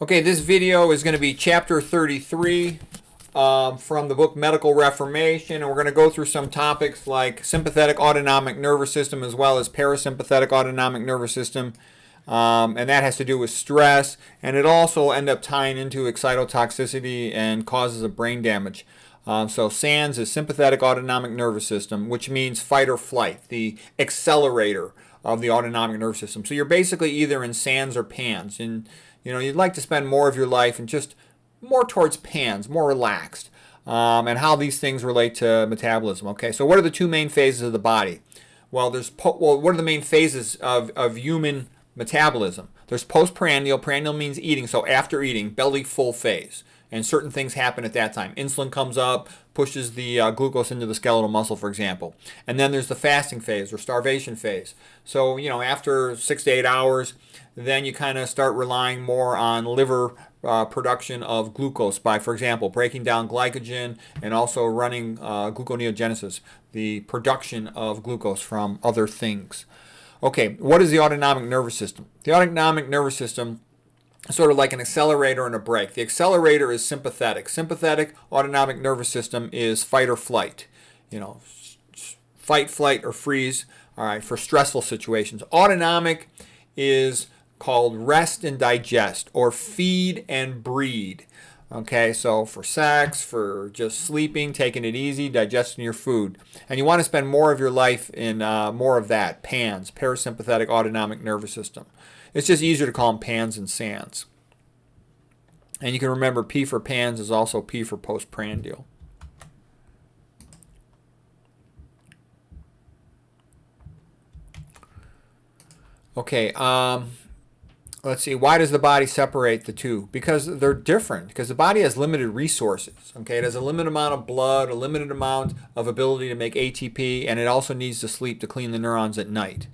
Okay, this video is going to be chapter 33 from the book Medical Reformation, and we're going to go through some topics like sympathetic autonomic nervous system as well as parasympathetic autonomic nervous system, and that has to do with stress, and it also ends up tying into excitotoxicity and causes of brain damage. So SANS is sympathetic autonomic nervous system, which means fight or flight, the accelerator of the autonomic nervous system. So you're basically either in SANS or PANS, and you'd like to spend more of your life in just more towards PANS, more relaxed, and how these things relate to metabolism. Okay, so what are the two main phases of the body? Well, what are the main phases of human metabolism? There's postprandial. Prandial means eating, so after eating, belly full phase. And certain things happen at that time. Insulin comes up, pushes the glucose into the skeletal muscle, for example. And then there's the fasting phase or starvation phase. So, after 6 to 8 hours, then you kind of start relying more on liver production of glucose by, for example, breaking down glycogen and also running gluconeogenesis, the production of glucose from other things. Okay, what is the autonomic nervous system? The autonomic nervous system sort of like an accelerator and a brake. The accelerator is sympathetic. Sympathetic autonomic nervous system is fight or flight. Fight, flight, or freeze. All right, for stressful situations. Autonomic is called rest and digest, or feed and breed. Okay, so for sex, for just sleeping, taking it easy, digesting your food. And you want to spend more of your life in more of that, PANS, parasympathetic autonomic nervous system. It's just easier to call them PANS and SANS. And you can remember P for PANS is also P for postprandial. Okay, let's see. Why does the body separate the two? Because they're different. Because the body has limited resources. Okay, it has a limited amount of blood, a limited amount of ability to make ATP, and it also needs to sleep to clean the neurons at night.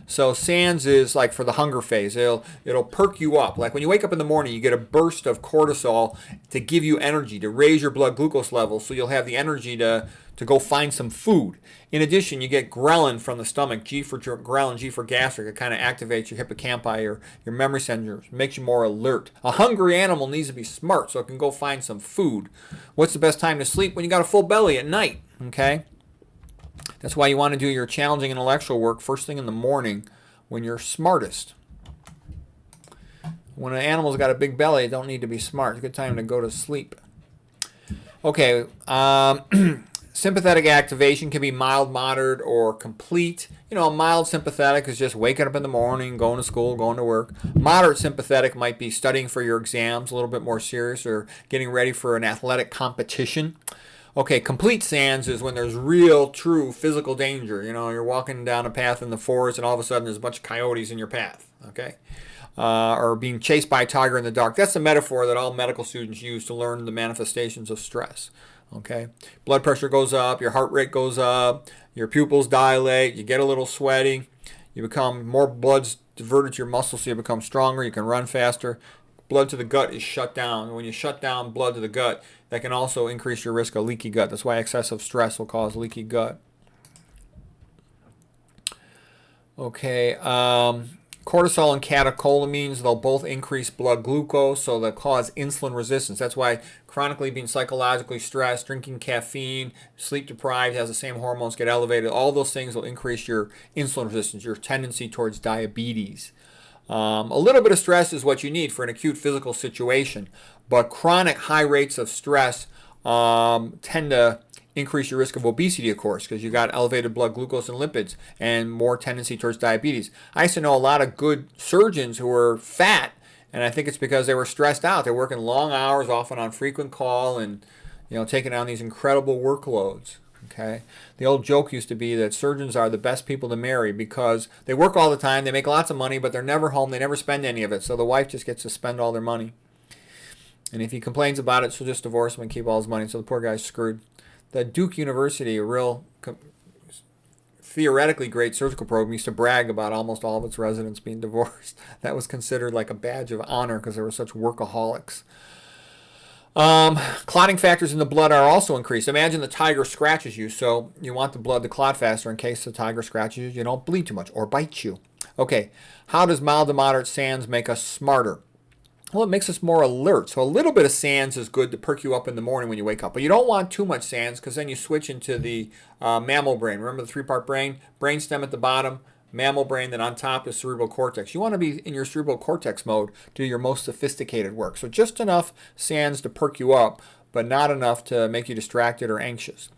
So SANS is like for the hunger phase. It'll perk you up. Like when you wake up in the morning, you get a burst of cortisol to give you energy, to raise your blood glucose levels, so you'll have the energy to go find some food. In addition, you get ghrelin from the stomach, G for ghrelin, G for gastric. It kind of activates your hippocampi, your memory centers, makes you more alert. A hungry animal needs to be smart so it can go find some food. What's the best time to sleep? When you got a full belly at night, okay? That's why you want to do your challenging intellectual work first thing in the morning when you're smartest. When an animal's got a big belly, it don't need to be smart. It's a good time to go to sleep. Okay, sympathetic activation can be mild, moderate, or complete. A mild sympathetic is just waking up in the morning, going to school, going to work. Moderate sympathetic might be studying for your exams, a little bit more serious, or getting ready for an athletic competition. Okay, complete SANS is when there's real, true physical danger. You're walking down a path in the forest and all of a sudden there's a bunch of coyotes in your path, okay? Or being chased by a tiger in the dark. That's the metaphor that all medical students use to learn the manifestations of stress, okay? Blood pressure goes up, your heart rate goes up, your pupils dilate, you get a little sweaty, you become more blood's diverted to your muscles so you become stronger, you can run faster. Blood to the gut is shut down. When you shut down blood to the gut, that can also increase your risk of leaky gut. That's why excessive stress will cause leaky gut. Okay, cortisol and catecholamines, they'll both increase blood glucose, so they'll cause insulin resistance. That's why chronically being psychologically stressed, drinking caffeine, sleep deprived, has the same hormones get elevated. All those things will increase your insulin resistance, your tendency towards diabetes. A little bit of stress is what you need for an acute physical situation, but chronic high rates of stress tend to increase your risk of obesity, of course, because you got elevated blood glucose and lipids and more tendency towards diabetes. I used to know a lot of good surgeons who were fat, and I think it's because they were stressed out. They're working long hours, often on frequent call, and taking on these incredible workloads. Okay, the old joke used to be that surgeons are the best people to marry because they work all the time, they make lots of money, but they're never home, they never spend any of it, so the wife just gets to spend all their money. And if he complains about it, she'll just divorce him and keep all his money, so the poor guy's screwed. The Duke University, a real theoretically great surgical program, used to brag about almost all of its residents being divorced. That was considered like a badge of honor because they were such workaholics. Clotting factors in the blood are also increased. Imagine the tiger scratches you, so you want the blood to clot faster in case the tiger scratches you, you don't bleed too much or bite you. Okay, how does mild to moderate SANS make us smarter? Well, it makes us more alert. So a little bit of SANS is good to perk you up in the morning when you wake up. But you don't want too much SANS because then you switch into the mammal brain. Remember the three-part brain? Brainstem at the bottom, mammal brain, then on top is cerebral cortex. You want to be in your cerebral cortex mode to do your most sophisticated work. So just enough SANS to perk you up, but not enough to make you distracted or anxious.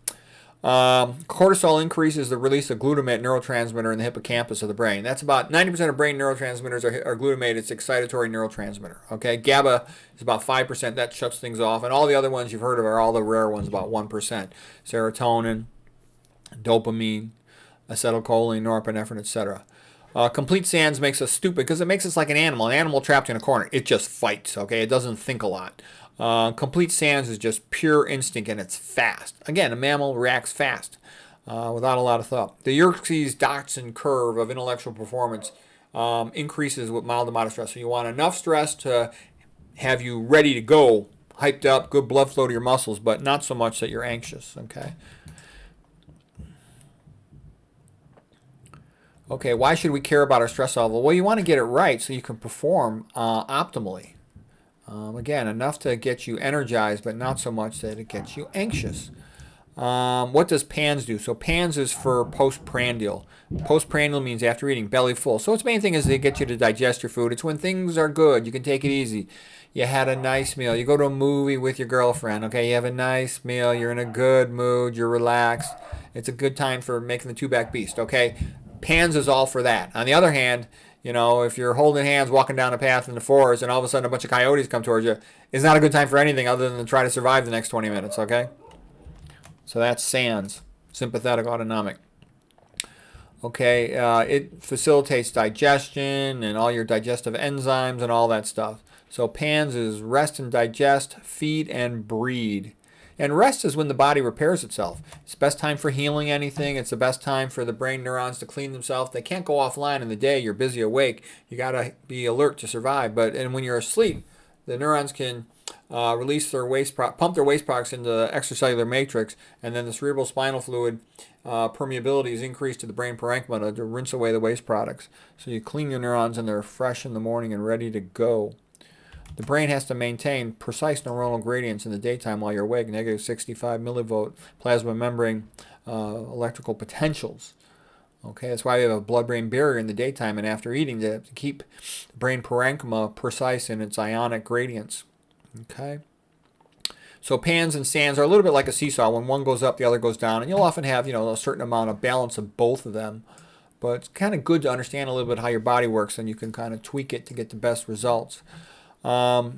Cortisol increases the release of glutamate neurotransmitter in the hippocampus of the brain. That's about 90% of brain neurotransmitters are glutamate. It's excitatory neurotransmitter. Okay, GABA is about 5%. That shuts things off, and all the other ones you've heard of are all the rare ones, about 1%. Serotonin, dopamine, acetylcholine, norepinephrine, etc. Complete SANS makes us stupid because it makes us like an animal trapped in a corner. It just fights. Okay, it doesn't think a lot. Complete SANS is just pure instinct, and it's fast. Again, a mammal reacts fast without a lot of thought. The Yerkes-Dodson curve of intellectual performance increases with mild to moderate stress. So you want enough stress to have you ready to go, hyped up, good blood flow to your muscles, but not so much that you're anxious. Okay, why should we care about our stress level? Well, you want to get it right so you can perform optimally. Again, enough to get you energized, but not so much that it gets you anxious. What does PANS do? So PANS is for postprandial. Postprandial means after eating, belly full. So its main thing is to get you to digest your food. It's when things are good. You can take it easy. You had a nice meal. You go to a movie with your girlfriend. Okay, you have a nice meal. You're in a good mood. You're relaxed. It's a good time for making the two-back beast. Okay, PANS is all for that. On the other hand, if you're holding hands walking down a path in the forest and all of a sudden a bunch of coyotes come towards you, it's not a good time for anything other than to try to survive the next 20 minutes, okay? So that's SANS, sympathetic autonomic. Okay, it facilitates digestion and all your digestive enzymes and all that stuff. So PANS is rest and digest, feed and breed. And rest is when the body repairs itself. It's the best time for healing anything. It's the best time for the brain neurons to clean themselves. They can't go offline in the day. You're busy awake. You got to be alert to survive. And when you're asleep, the neurons can release their pump their waste products into the extracellular matrix, and then the cerebral spinal fluid permeability is increased to the brain parenchyma to rinse away the waste products. So you clean your neurons and they're fresh in the morning and ready to go. The brain has to maintain precise neuronal gradients in the daytime while you're awake, negative 65 millivolt plasma membrane electrical potentials. Okay, that's why we have a blood-brain barrier in the daytime and after eating to keep the brain parenchyma precise in its ionic gradients. Okay, so PANS and SANS are a little bit like a seesaw. When one goes up, the other goes down, and you'll often have a certain amount of balance of both of them. But it's kind of good to understand a little bit how your body works, and you can kind of tweak it to get the best results. The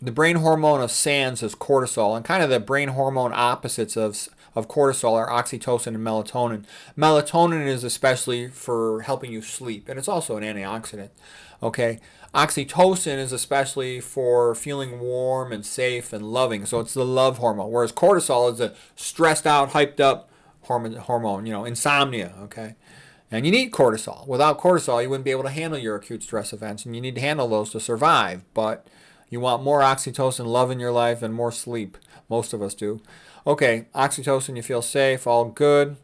brain hormone of SANS is cortisol, and kind of the brain hormone opposites of cortisol are oxytocin and melatonin. Melatonin is especially for helping you sleep, and it's also an antioxidant. Okay, oxytocin is especially for feeling warm and safe and loving, so it's the love hormone, whereas cortisol is a stressed out, hyped up hormone, insomnia. Okay. And you need cortisol. Without cortisol, you wouldn't be able to handle your acute stress events, and you need to handle those to survive. But you want more oxytocin, love in your life, and more sleep. Most of us do. Okay, oxytocin, you feel safe, all good.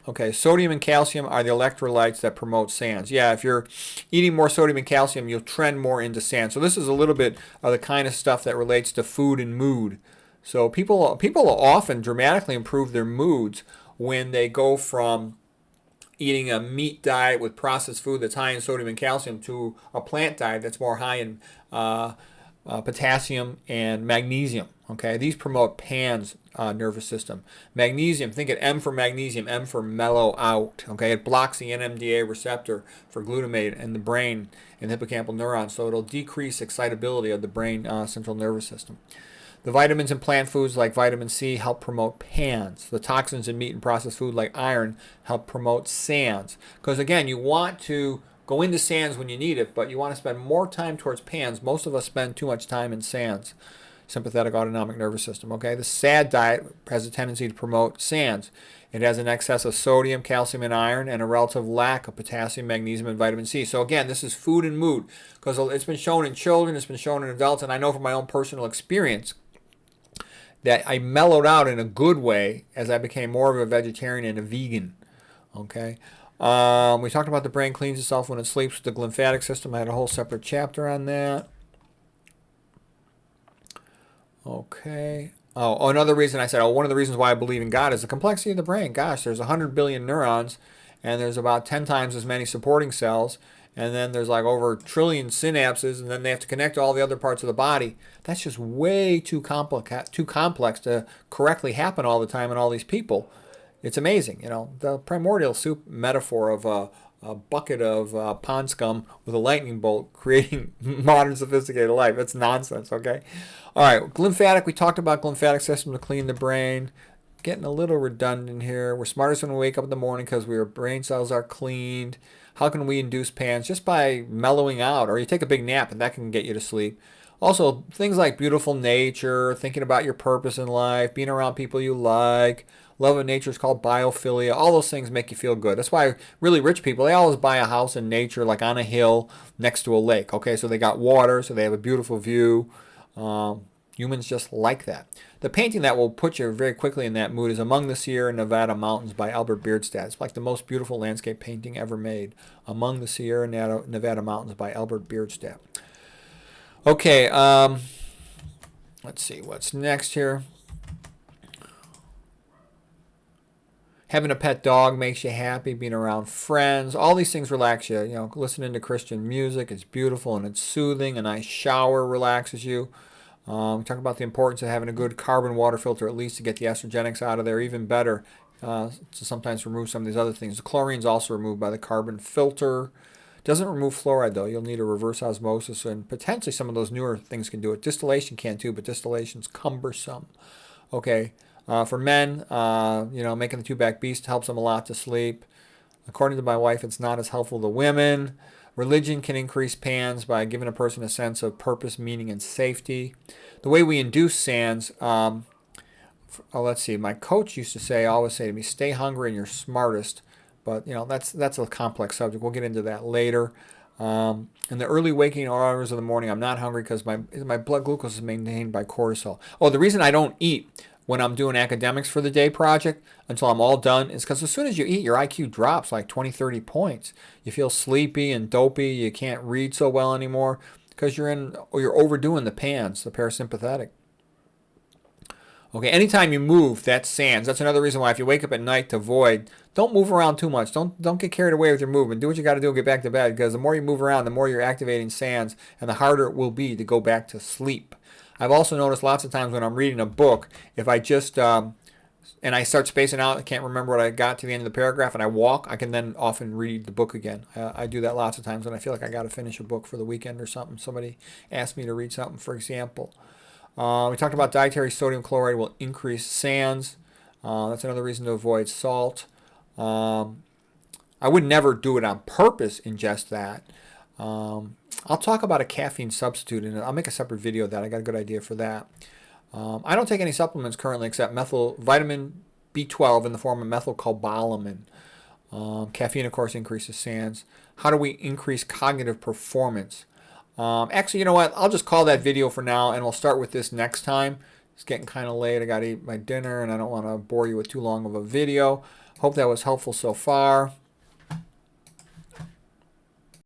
Okay, sodium and calcium are the electrolytes that promote SANS. Yeah, if you're eating more sodium and calcium, you'll trend more into SANS. So this is a little bit of the kind of stuff that relates to food and mood. So people often dramatically improve their moods when they go from eating a meat diet with processed food that's high in sodium and calcium to a plant diet that's more high in potassium and magnesium. Okay, these promote PANS nervous system. Magnesium, think of M for magnesium, M for mellow out. Okay, it blocks the NMDA receptor for glutamate in the brain and hippocampal neurons, so it'll decrease excitability of the brain central nervous system. The vitamins in plant foods like vitamin C help promote PANS. The toxins in meat and processed food like iron help promote SANS. Because again, you want to go into SANS when you need it, but you want to spend more time towards PANS. Most of us spend too much time in SANS, sympathetic autonomic nervous system. Okay, the SAD diet has a tendency to promote SANS. It has an excess of sodium, calcium, and iron, and a relative lack of potassium, magnesium, and vitamin C. So again, this is food and mood, because it's been shown in children, it's been shown in adults, and I know from my own personal experience that I mellowed out in a good way as I became more of a vegetarian and a vegan. Okay, we talked about the brain cleans itself when it sleeps with the lymphatic system. I had a whole separate chapter on that. Okay. Oh, another reason I said, one of the reasons why I believe in God is the complexity of the brain. Gosh, there's 100 billion neurons, and there's about 10 times as many supporting cells, and then there's like over a trillion synapses, and then they have to connect to all the other parts of the body. That's just way too complex to correctly happen all the time in all these people. It's amazing, the primordial soup metaphor of a bucket of pond scum with a lightning bolt creating modern sophisticated life. It's nonsense, okay? All right, lymphatic. We talked about lymphatic system to clean the brain. Getting a little redundant here. We're smartest when we wake up in the morning because our brain cells are cleaned. How can we induce PANS? Just by mellowing out, or you take a big nap and that can get you to sleep. Also, things like beautiful nature, thinking about your purpose in life, being around people you like. Love of nature is called biophilia. All those things make you feel good. That's why really rich people, they always buy a house in nature, like on a hill next to a lake. Okay, so they got water, so they have a beautiful view. Humans just like that. The painting that will put you very quickly in that mood is Among the Sierra Nevada Mountains by Albert Bierstadt. It's like the most beautiful landscape painting ever made. Among the Sierra Nevada Mountains by Albert Bierstadt. Okay, let's see what's next here. Having a pet dog makes you happy. Being around friends, all these things relax you. Listening to Christian music, it's beautiful and it's soothing. A nice shower relaxes you. We talk about the importance of having a good carbon water filter, at least to get the estrogenics out of there. Even better, to sometimes remove some of these other things. The chlorine is also removed by the carbon filter. Doesn't remove fluoride though. You'll need a reverse osmosis, and potentially some of those newer things can do it. Distillation can too, but distillation's cumbersome. Okay. For men, making the two-back beast helps them a lot to sleep. According to my wife, it's not as helpful to women. Religion can increase PANS by giving a person a sense of purpose, meaning, and safety. The way we induce SANS, let's see. My coach used to always say to me, "Stay hungry and you're smartest." But that's a complex subject. We'll get into that later. In the early waking hours of the morning, I'm not hungry because my blood glucose is maintained by cortisol. Oh, the reason I don't eat when I'm doing academics for the day project until I'm all done is because as soon as you eat, your IQ drops like 20, 30 points. You feel sleepy and dopey. You can't read so well anymore because you're overdoing the PANS, the parasympathetic. Okay, anytime you move, that's SANS. That's another reason why if you wake up at night to void, don't move around too much. Don't get carried away with your movement. Do what you got to do and get back to bed, because the more you move around, the more you're activating SANS, and the harder it will be to go back to sleep. I've also noticed lots of times when I'm reading a book, if I just and I start spacing out, I can't remember what I got to the end of the paragraph, and I walk, I can then often read the book again. I do that lots of times when I feel like I got to finish a book for the weekend or something. Somebody asked me to read something, for example. We talked about dietary sodium chloride will increase SANS. That's another reason to avoid salt. I would never do it on purpose, ingest that. I'll talk about a caffeine substitute, and I'll make a separate video of that. I got a good idea for that. I don't take any supplements currently except vitamin B12 in the form of methylcobalamin. Caffeine, of course, increases SANS. How do we increase cognitive performance? Actually, you know what? I'll just call that video for now, and we'll start with this next time. It's getting kind of late. I got to eat my dinner, and I don't want to bore you with too long of a video. Hope that was helpful so far.